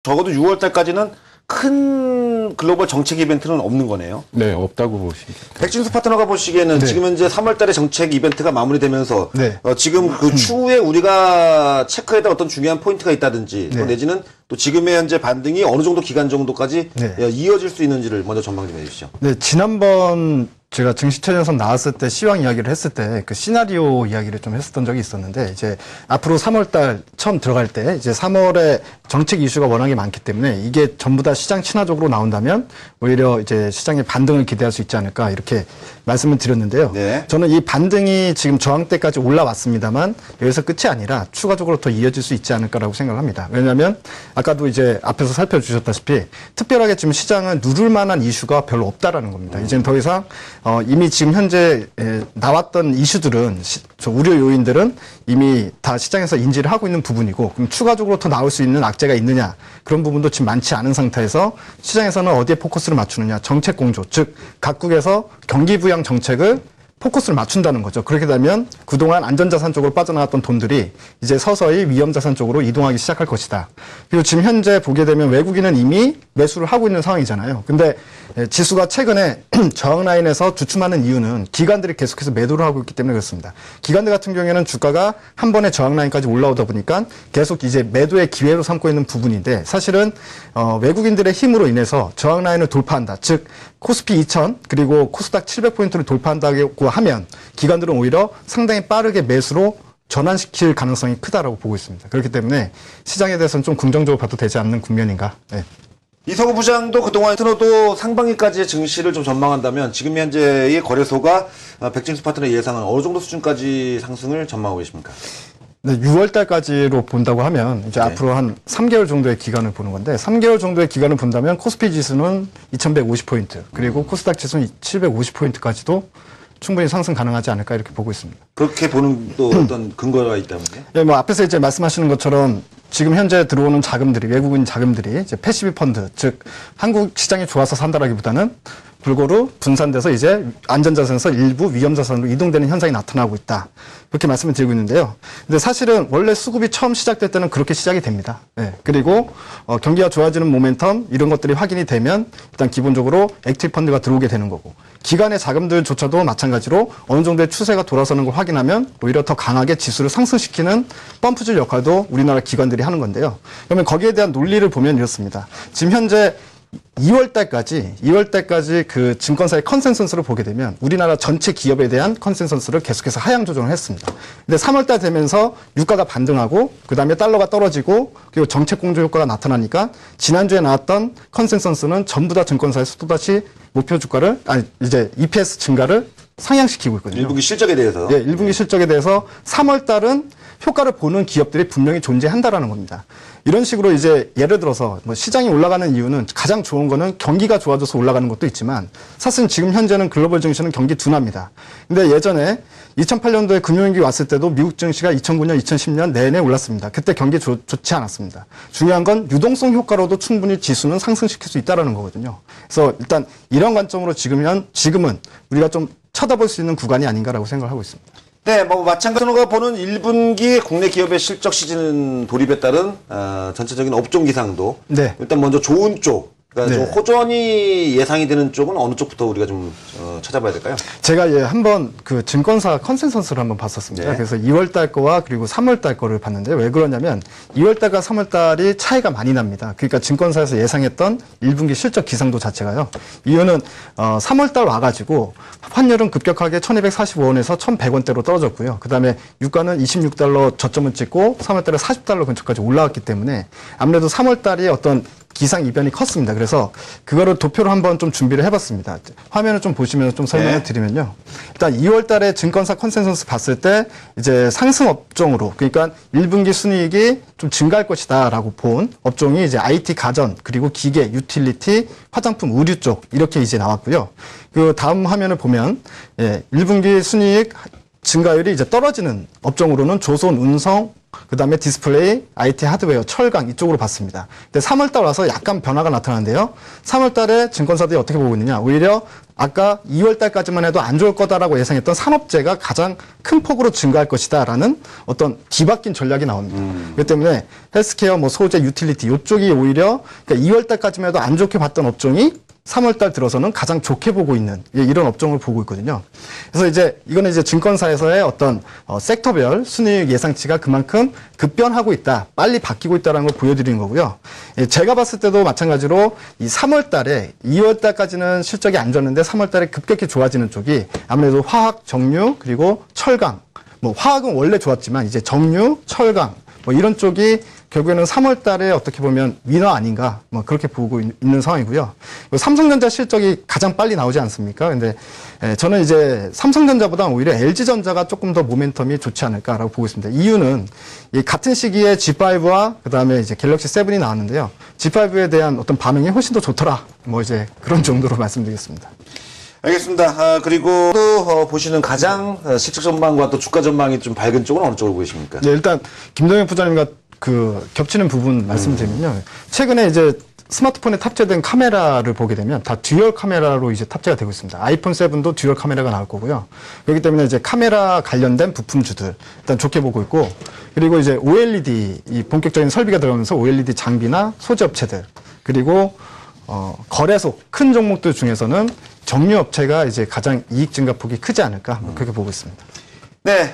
적어도 6월 달까지는 큰 글로벌 정책 이벤트는 없는 거네요. 네, 없다고 보시면 됩니다. 백진수 파트너가 보시기에는 네. 지금 현재 3월 달에 정책 이벤트가 마무리되면서 네. 지금 그 추후에 우리가 체크해야 될 어떤 중요한 포인트가 있다든지 또 네. 내지는 또 지금의 현재 반등이 어느 정도 기간 정도까지 네. 이어질 수 있는지를 먼저 전망 좀 해주시죠. 네, 지난번 제가 증시철연선 나왔을 때 시황 이야기를 했을 때 그 시나리오 이야기를 좀 했었던 적이 있었는데 이제 앞으로 3월달 처음 들어갈 때 이제 3월에 정책 이슈가 워낙에 많기 때문에 이게 전부 다 시장 친화적으로 나온다면 오히려 이제 시장의 반등을 기대할 수 있지 않을까 이렇게 말씀을 드렸는데요. 네. 저는 이 반등이 지금 저항대까지 올라왔습니다만 여기서 끝이 아니라 추가적으로 더 이어질 수 있지 않을까라고 생각을 합니다. 왜냐하면 아까도 이제 앞에서 살펴주셨다시피 특별하게 지금 시장은 누를 만한 이슈가 별로 없다라는 겁니다. 이제는 더 이상 이미 지금 현재 나왔던 이슈들은 저 우려 요인들은 이미 다 시장에서 인지를 하고 있는 부분이고 그럼 추가적으로 더 나올 수 있는 악재가 있느냐 그런 부분도 지금 많지 않은 상태에서 시장에서는 어디에 포커스를 맞추느냐 정책 공조 즉 각국에서 경기 부양 정책을 포커스를 맞춘다는 거죠. 그렇게 되면 그동안 안전자산 쪽으로 빠져나갔던 돈들이 이제 서서히 위험자산 쪽으로 이동하기 시작할 것이다. 그리고 지금 현재 보게 되면 외국인은 이미 매수를 하고 있는 상황이잖아요. 근데 지수가 최근에 저항 라인에서 주춤하는 이유는 기관들이 계속해서 매도를 하고 있기 때문에 그렇습니다. 기관들 같은 경우에는 주가가 한 번에 저항 라인까지 올라오다 보니까 계속 이제 매도의 기회로 삼고 있는 부분인데 사실은 외국인들의 힘으로 인해서 저항 라인을 돌파한다. 즉 코스피 2000 그리고 코스닥 700포인트를 돌파한다고 하면 기관들은 오히려 상당히 빠르게 매수로 전환시킬 가능성이 크다라고 보고 있습니다. 그렇기 때문에 시장에 대해서는 좀 긍정적으로 봐도 되지 않는 국면인가. 네. 이성우 부장도 그동안 트너도 상반기까지의 증시를 좀 전망한다면 지금 현재의 거래소가 백진수 파트너의 예상은 어느 정도 수준까지 상승을 전망하고 계십니까? 네, 6월 달까지로 본다고 하면 이제 네. 앞으로 한 3개월 정도의 기간을 보는 건데 3개월 정도의 기간을 본다면 코스피 지수는 2150포인트 그리고 코스닥 지수는 750포인트까지도 충분히 상승 가능하지 않을까 이렇게 보고 있습니다. 그렇게 보는 또 어떤 근거가 있다면요? 예, 뭐 앞에서 이제 말씀하시는 것처럼 지금 현재 들어오는 자금들이 외국인 자금들이 이제 패시브 펀드 즉 한국 시장이 좋아서 산다라기보다는 골고루 분산돼서 이제 안전자산에서 일부 위험자산으로 이동되는 현상이 나타나고 있다. 그렇게 말씀을 드리고 있는데요. 근데 사실은 원래 수급이 처음 시작될 때는 그렇게 시작이 됩니다. 예. 그리고 경기가 좋아지는 모멘텀 이런 것들이 확인이 되면 일단 기본적으로 액티브 펀드가 들어오게 되는 거고 기관의 자금들조차도 마찬가지로 어느 정도의 추세가 돌아서는 걸 확인하면 오히려 더 강하게 지수를 상승시키는 펌프질 역할도 우리나라 기관들이 하는 건데요. 그러면 거기에 대한 논리를 보면 이렇습니다. 지금 현재 2월 달까지 그 증권사의 컨센서스를 보게 되면 우리나라 전체 기업에 대한 컨센서스를 계속해서 하향 조정을 했습니다. 근데 3월 달 되면서 유가가 반등하고 그다음에 달러가 떨어지고 그리고 정책 공조 효과가 나타나니까 지난주에 나왔던 컨센서스는 전부 다 증권사에서 또다시 목표 주가를 이제 EPS 증가를 상향시키고 있거든요. 1분기 실적에 대해서. 예, 1분기 실적에 대해서 3월 달은 효과를 보는 기업들이 분명히 존재한다라는 겁니다. 이런 식으로 이제 예를 들어서 뭐 시장이 올라가는 이유는 가장 좋은 거는 경기가 좋아져서 올라가는 것도 있지만 사실 지금 현재는 글로벌 증시는 경기 둔화입니다. 근데 예전에 2008년도에 금융위기 왔을 때도 미국 증시가 2009년, 2010년 내내 올랐습니다. 그때 경기 좋지 않았습니다. 중요한 건 유동성 효과로도 충분히 지수는 상승시킬 수 있다라는 거거든요. 그래서 일단 이런 관점으로 지금은 우리가 좀 쳐다볼 수 있는 구간이 아닌가라고 생각을 하고 있습니다. 네, 뭐 마찬가지로 보는 1분기 국내 기업의 실적 시즌 돌입에 따른 전체적인 업종 기상도 네. 일단 먼저 좋은 쪽, 그러니까 네. 좀 호전이 예상이 되는 쪽은 어느 쪽부터 우리가 좀 찾아봐야 될까요? 제가 한번 그 증권사 컨센서스를 한번 봤었습니다. 네. 그래서 2월 달 거와 그리고 3월 달 거를 봤는데 왜 그러냐면 2월 달과 3월 달이 차이가 많이 납니다. 그러니까 증권사에서 예상했던 1분기 실적 기상도 자체가요. 이유는 3월 달 와가지고 환율은 급격하게 1245원에서 1100원대로 떨어졌고요. 그다음에 유가는 26달러 저점을 찍고 3월 달에 40달러 근처까지 올라왔기 때문에 아무래도 3월 달이 어떤 기상 이변이 컸습니다. 그래서 그거를 도표로 한번 좀 준비를 해봤습니다. 화면을 좀 보시면 좀 설명을 드리면요. 일단 2월 달에 증권사 컨센서스 봤을 때 이제 상승 업종으로 그러니까 1분기 순이익이 좀 증가할 것이다라고 본 업종이 이제 IT 가전 그리고 기계, 유틸리티, 화장품, 의류 쪽 이렇게 이제 나왔고요. 그 다음 화면을 보면 1분기 순이익 증가율이 이제 떨어지는 업종으로는 조선, 운송, 그다음에 디스플레이, IT 하드웨어, 철강 이쪽으로 봤습니다. 근데 3월달 와서 약간 변화가 나타나는데요. 3월달에 증권사들이 어떻게 보고 있느냐? 오히려 아까 2월달까지만 해도 안 좋을 거다라고 예상했던 산업재가 가장 큰 폭으로 증가할 것이다라는 어떤 뒤바뀐 전략이 나옵니다. 그렇기 때문에 헬스케어, 뭐 소재, 유틸리티 이쪽이 오히려 그러니까 2월달까지만 해도 안 좋게 봤던 업종이 3월달 들어서는 가장 좋게 보고 있는 이런 업종을 보고 있거든요. 그래서 이제 이거는 이제 증권사에서의 어떤 섹터별 순이익 예상치가 그만큼 급변하고 있다, 빨리 바뀌고 있다는 걸 보여드리는 거고요. 제가 봤을 때도 마찬가지로 이 3월달에 2월달까지는 실적이 안 좋았는데 3월달에 급격히 좋아지는 쪽이 아무래도 화학, 정유 그리고 철강. 뭐 화학은 원래 좋았지만 이제 정유, 철강 뭐 이런 쪽이 결국에는 3월 달에 어떻게 보면 위너 아닌가 뭐 그렇게 보고 있는 상황이고요. 삼성전자 실적이 가장 빨리 나오지 않습니까? 근데 저는 이제 삼성전자보다 오히려 LG전자가 조금 더 모멘텀이 좋지 않을까라고 보고 있습니다. 이유는 이 같은 시기에 G5와 그다음에 이제 갤럭시 7이 나왔는데요. G5에 대한 어떤 반응이 훨씬 더 좋더라. 뭐 이제 그런 정도로 말씀드리겠습니다. 알겠습니다. 그리고 또 보시는 가장 실적 전망과 또 주가 전망이 좀 밝은 쪽은 어느 쪽으로 보이십니까? 네, 일단 김동현 부장님과 그 겹치는 부분 말씀드리면요. 최근에 이제 스마트폰에 탑재된 카메라를 보게 되면 다 듀얼 카메라로 이제 탑재가 되고 있습니다. 아이폰 7도 듀얼 카메라가 나올 거고요. 그렇기 때문에 이제 카메라 관련된 부품주들 일단 좋게 보고 있고, 그리고 이제 OLED 이 본격적인 설비가 들어가면서 OLED 장비나 소재 업체들, 그리고 거래소 큰 종목들 중에서는 정유 업체가 이제 가장 이익 증가 폭이 크지 않을까 그렇게 보고 있습니다. 네.